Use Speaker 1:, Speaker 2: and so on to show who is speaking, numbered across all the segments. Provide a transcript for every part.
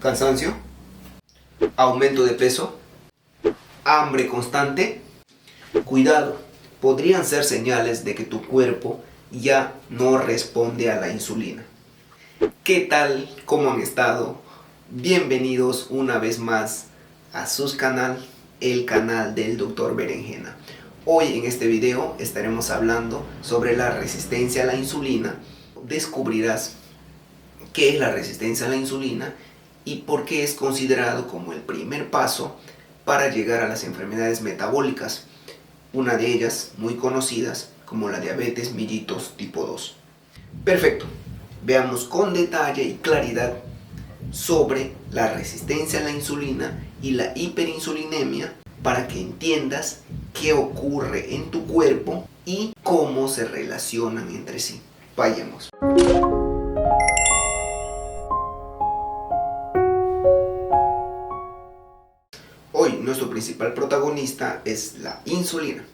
Speaker 1: cansancio, aumento de peso, hambre constante. Cuidado, podrían ser señales de que tu cuerpo ya no responde a la insulina. ¿Qué tal? ¿Cómo han estado? Bienvenidos una vez más a su canal, el canal del Dr. Berenjena. Hoy en este video estaremos hablando sobre la resistencia a la insulina. Descubrirás qué es la resistencia a la insulina y por qué es considerado como el primer paso para llegar a las enfermedades metabólicas, una de ellas muy conocidas como la diabetes mellitus tipo 2. Perfecto, veamos con detalle y claridad sobre la resistencia a la insulina y la hiperinsulinemia para que entiendas qué ocurre en tu cuerpo y cómo se relacionan entre sí. Vayamos. Hoy nuestro principal protagonista es la insulina.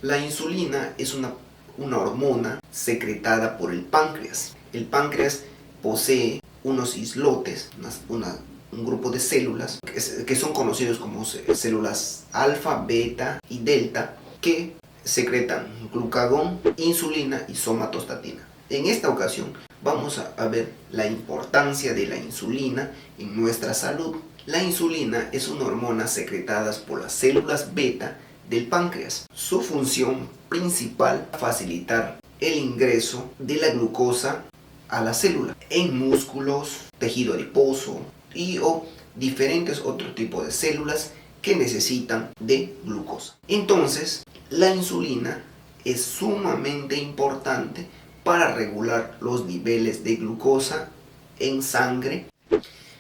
Speaker 1: La insulina es una hormona secretada por el páncreas. El páncreas posee unos islotes, un grupo de células que son conocidos como células alfa, beta y delta, que secretan glucagón, insulina y somatostatina. En esta ocasión vamos a ver la importancia de la insulina en nuestra salud. La insulina es una hormona secretada por las células beta del páncreas. Su función principal es facilitar el ingreso de la glucosa a la célula en músculos, tejido adiposo o diferentes otros tipos de células que necesitan de glucosa. Entonces, la insulina es sumamente importante para regular los niveles de glucosa en sangre.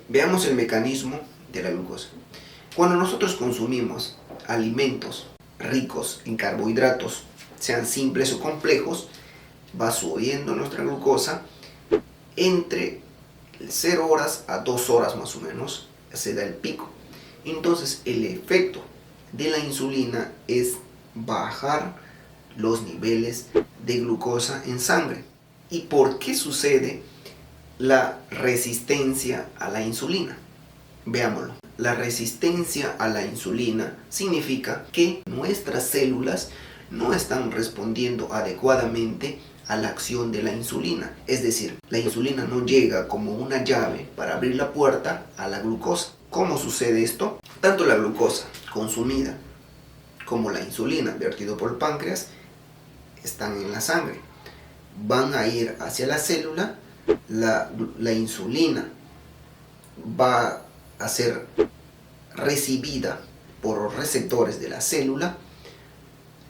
Speaker 1: Veamos el mecanismo de la glucosa. Cuando nosotros consumimos alimentos ricos en carbohidratos, sean simples o complejos, va subiendo nuestra glucosa. Entre 0 horas a 2 horas más o menos se da el pico. Entonces el efecto de la insulina es bajar los niveles de glucosa en sangre. ¿Y por qué sucede la resistencia a la insulina? Veámoslo. La resistencia a la insulina significa que nuestras células no están respondiendo adecuadamente a la acción de la insulina. Es decir, la insulina no llega como una llave para abrir la puerta a la glucosa. ¿Cómo sucede esto? Tanto la glucosa consumida como la insulina vertido por el páncreas están en la sangre. Van a ir hacia la célula. La insulina va a ser recibida por los receptores de la célula.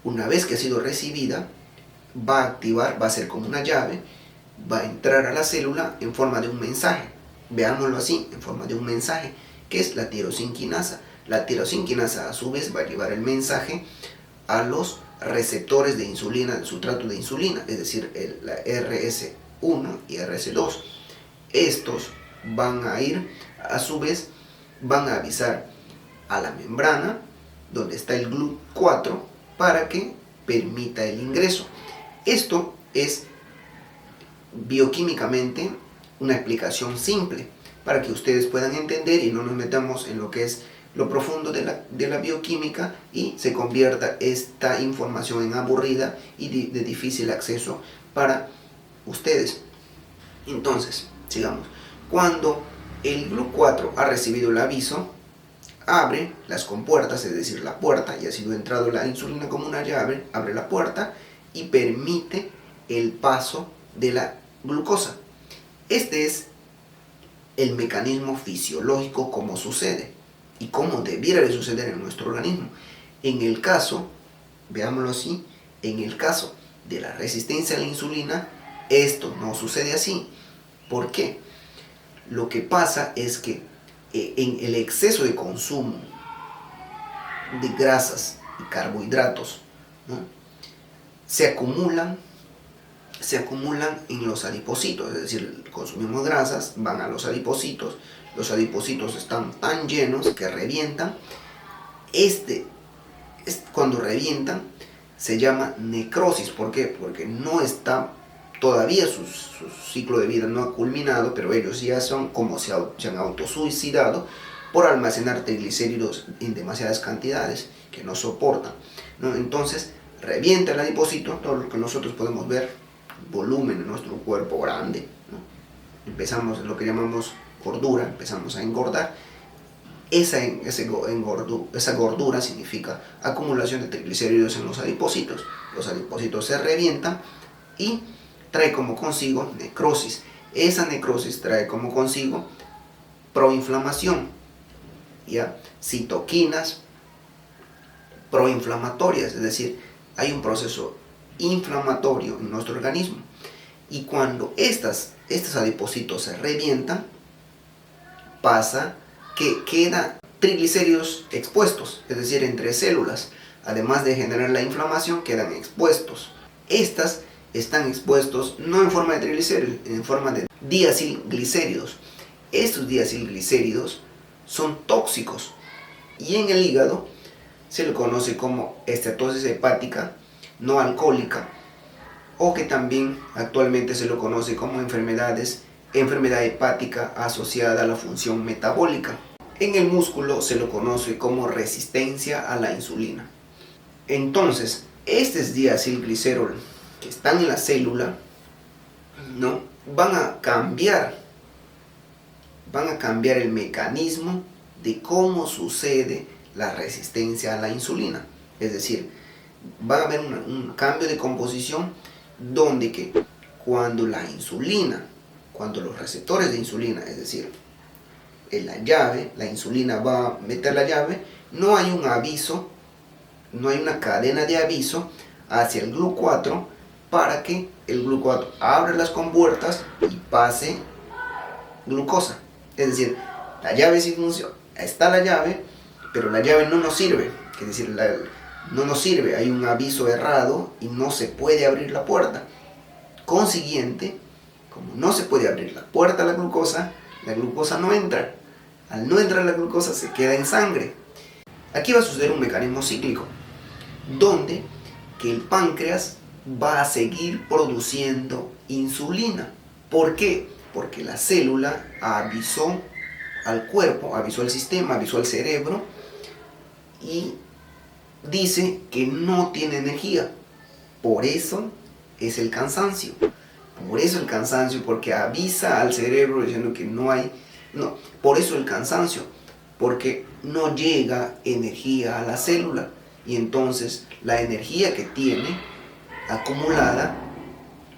Speaker 1: Una vez que ha sido recibida, va a activar, va a ser como una llave, va a entrar a la célula en forma de un mensaje. Veámoslo así, en forma de un mensaje, que es la tirosinquinasa. La tirosinquinasa a su vez va a llevar el mensaje a los receptores de insulina, del sustrato de insulina, es decir, la RS1 y RS2. Estos van a ir, a su vez, van a avisar a la membrana donde está el GLUT4 para que permita el ingreso. Esto es bioquímicamente una explicación simple para que ustedes puedan entender y no nos metamos en lo que es lo profundo de la bioquímica y se convierta esta información en aburrida y de difícil acceso para ustedes. Entonces, sigamos. Cuando el GLUT4 ha recibido el aviso, abre las compuertas, es decir, la puerta, y ha sido entrado la insulina como una llave, abre la puerta y permite el paso de la glucosa. Este es el mecanismo fisiológico como sucede y cómo debiera de suceder en nuestro organismo. En el caso, veámoslo así, en el caso de la resistencia a la insulina, esto no sucede así. ¿Por qué? Lo que pasa es que en el exceso de consumo de grasas y carbohidratos, ¿no?, se acumulan en los adipocitos, es decir, consumimos grasas, van a los adipocitos están tan llenos que revientan. Cuando revientan se llama necrosis. ¿Por qué? Porque no está todavía su ciclo de vida no ha culminado, pero ellos ya son como se han autosuicidado por almacenar triglicéridos en demasiadas cantidades que no soportan, ¿no? Entonces revienta el adipocito, todo lo que nosotros podemos ver, volumen en nuestro cuerpo grande, ¿no? Empezamos lo que llamamos gordura, empezamos a engordar. Esa gordura significa acumulación de triglicéridos en los adipocitos. Los adipocitos se revientan y trae como consigo necrosis. Esa necrosis trae como consigo proinflamación, ¿ya? Citoquinas proinflamatorias, es decir, hay un proceso inflamatorio en nuestro organismo. Y cuando estos adipocitos se revientan, pasa que quedan triglicéridos expuestos, es decir, entre células. Además de generar la inflamación, quedan expuestos. Estas están expuestos no en forma de triglicéridos, en forma de diacilglicéridos. Estos diacilglicéridos son tóxicos y en el hígado se le conoce como esteatosis hepática no alcohólica, o que también actualmente se lo conoce como enfermedad hepática asociada a la función metabólica. En el músculo se lo conoce como resistencia a la insulina. Entonces, estos diacilglicerol que están en la célula, ¿no?, van a cambiar el mecanismo de cómo sucede la resistencia a la insulina. Es decir, va a haber un cambio de composición donde que cuando los receptores de insulina, es decir, en la llave, la insulina va a meter la llave, no hay un aviso, no hay una cadena de aviso hacia el GLU4 para que el GLU4 abra las compuertas y pase glucosa. Es decir, la llave sí funciona, está la llave, pero la llave no nos sirve, es decir, no nos sirve, hay un aviso errado y no se puede abrir la puerta. Consiguiente, como no se puede abrir la puerta a la glucosa no entra. Al no entrar la glucosa se queda en sangre. Aquí va a suceder un mecanismo cíclico, donde que el páncreas va a seguir produciendo insulina. ¿Por qué? Porque la célula avisó al cuerpo, avisó al sistema, avisó al cerebro y dice que no tiene energía. Por eso es el cansancio. Porque avisa al cerebro diciendo que por eso el cansancio, porque no llega energía a la célula y entonces la energía que tiene acumulada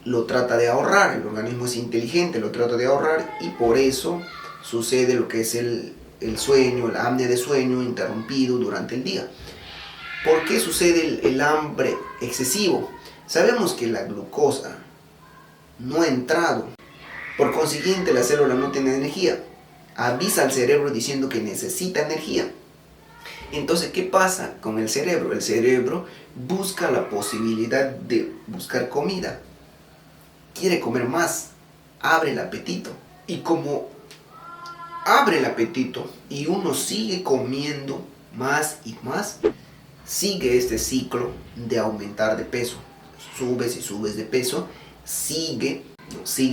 Speaker 1: lo trata de ahorrar. El organismo es inteligente, lo trata de ahorrar y por eso sucede lo que es el sueño, la apnea de sueño interrumpido durante el día. ¿Por qué sucede el hambre excesivo? Sabemos que la glucosa no ha entrado, por consiguiente la célula no tiene energía, avisa al cerebro diciendo que necesita energía. Entonces, ¿qué pasa con el cerebro? El cerebro busca la posibilidad de buscar comida, quiere comer más, abre el apetito, y como abre el apetito y uno sigue comiendo más y más, sigue este ciclo de aumentar de peso, subes y subes de peso, sigue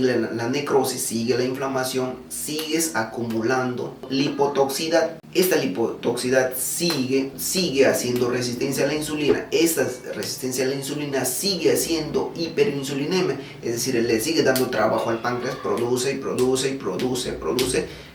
Speaker 1: la necrosis, sigue la inflamación, sigues acumulando lipotoxicidad. Esta lipotoxicidad sigue haciendo resistencia a la insulina. Esta resistencia a la insulina sigue haciendo hiperinsulinemia, es decir, le sigue dando trabajo al páncreas, produce.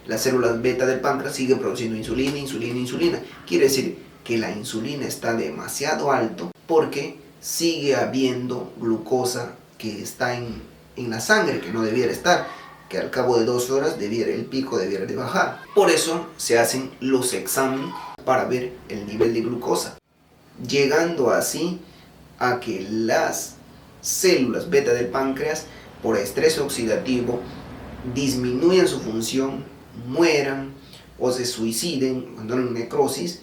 Speaker 1: Las células beta del páncreas siguen produciendo insulina. Quiere decir que la insulina está demasiado alto porque sigue habiendo glucosa que está en la sangre, que no debiera estar, que al cabo de 2 horas el pico debiera de bajar. Por eso se hacen los exámenes para ver el nivel de glucosa, llegando así a que las células beta del páncreas, por estrés oxidativo, disminuyan su función, mueran o se suiciden, abandonen necrosis,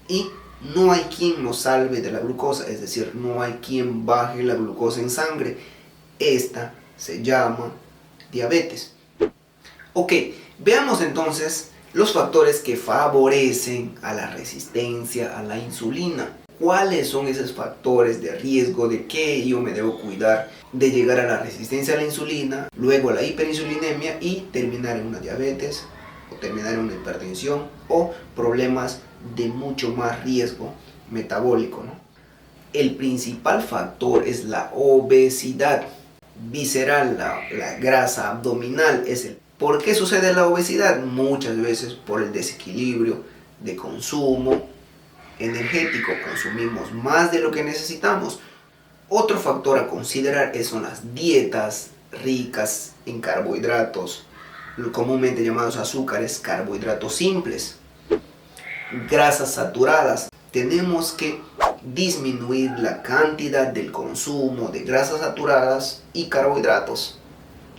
Speaker 1: y no hay quien nos salve de la glucosa, es decir, no hay quien baje la glucosa en sangre. Esta se llama diabetes. Ok, veamos entonces los factores que favorecen a la resistencia a la insulina. cuáles son esos factores de riesgo, de qué yo me debo cuidar de llegar a la resistencia a la insulina, luego a la hiperinsulinemia y terminar en una diabetes o terminar en una hipertensión o problemas de mucho más riesgo metabólico, ¿no? El principal factor es la obesidad visceral, la grasa abdominal. ¿Por qué sucede la obesidad? Muchas veces por el desequilibrio de consumo energético, consumimos más de lo que necesitamos. Otro factor a considerar son las dietas ricas en carbohidratos, comúnmente llamados azúcares, carbohidratos simples, grasas saturadas. Tenemos que disminuir la cantidad del consumo de grasas saturadas y carbohidratos.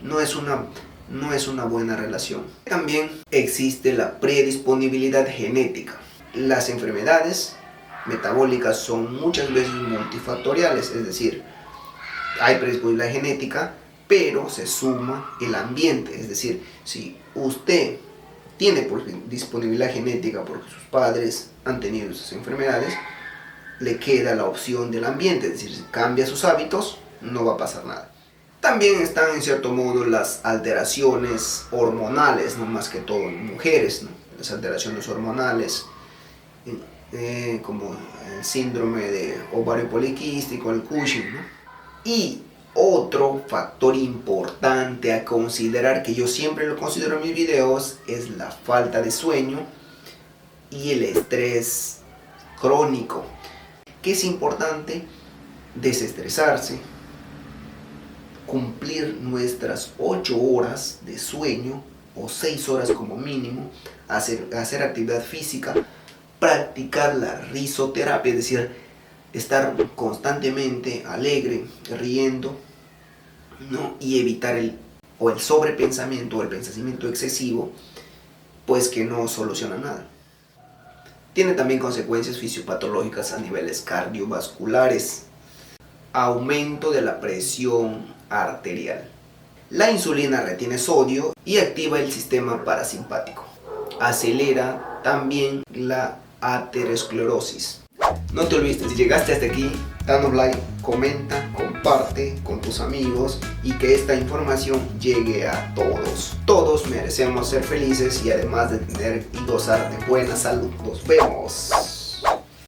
Speaker 1: No es una buena relación. También existe la predisponibilidad genética. Las enfermedades metabólicas son muchas veces multifactoriales, es decir, hay predisponibilidad genética, pero se suma el ambiente. Es decir, si usted tiene disponibilidad genética porque sus padres han tenido esas enfermedades, le queda la opción del ambiente, es decir, si cambia sus hábitos, no va a pasar nada. También están en cierto modo las alteraciones hormonales, no más que todo en mujeres, ¿no? Las alteraciones hormonales, como el síndrome de ovario poliquístico, el Cushing, ¿no? Y otro factor importante a considerar, que yo siempre lo considero en mis videos, es la falta de sueño y el estrés crónico, que es importante desestresarse, cumplir nuestras 8 horas de sueño o 6 horas como mínimo, hacer actividad física, practicar la risoterapia, es decir, estar constantemente alegre, riendo, ¿no? Y evitar el sobrepensamiento o el pensamiento excesivo, pues que no soluciona nada. Tiene también consecuencias fisiopatológicas a niveles cardiovasculares, aumento de la presión arterial. La insulina retiene sodio y activa el sistema parasimpático. Acelera también la aterosclerosis. No te olvides, si llegaste hasta aquí, danos like, comenta, comparte con tus amigos y que esta información llegue a todos. Todos merecemos ser felices y además de tener y gozar de buena salud. Nos vemos.